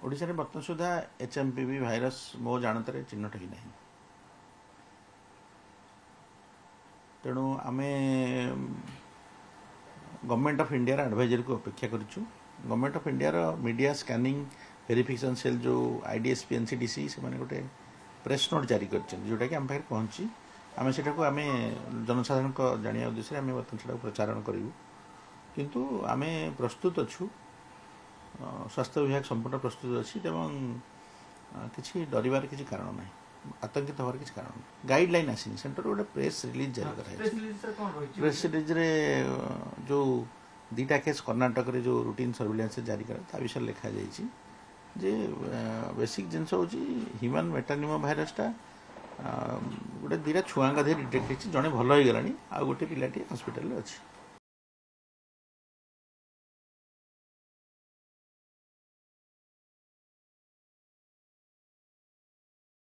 ओडिशा रे वर्तमान सुधा HMPV virus मो जानतर चिन्हट ही नहीं तेणु आम गवर्नमेंट ऑफ इंडिया एडवाइजरी को अपेक्षा करूँ government of India media scanning verification cell जो IDSP NCDC से माने गोटे प्रेस नोट जारी कर जोटा कि आम पाखे पहुँची आम से आम जनसाधारण को जाना उद्देश्य आम बर्तमान से प्रचारण करूँ किंतु आम प्रस्तुत अच्छु स्वास्थ्य विभाग संपूर्ण प्रस्तुत अच्छी किसी डरबार किसी कारण ना आतंकित हमारे किसी कारण गाइडलाइन आसनी सेंटर गोटे प्रेस रिलीज जारी कर प्रेस रिलीज रे जो 2टा केस कर्णाटक रे जो रूटीन सर्विलांस जारी कर विषय लिखा जाइए जे बेसिक जिनस हूँ ह्यूमन मेटानिमा भाइरसटा गोटे 2टा छुआ डिटेक्ट जड़े भल हो गला आ गोटे पिलाटी हस्पिटाल अच्छी।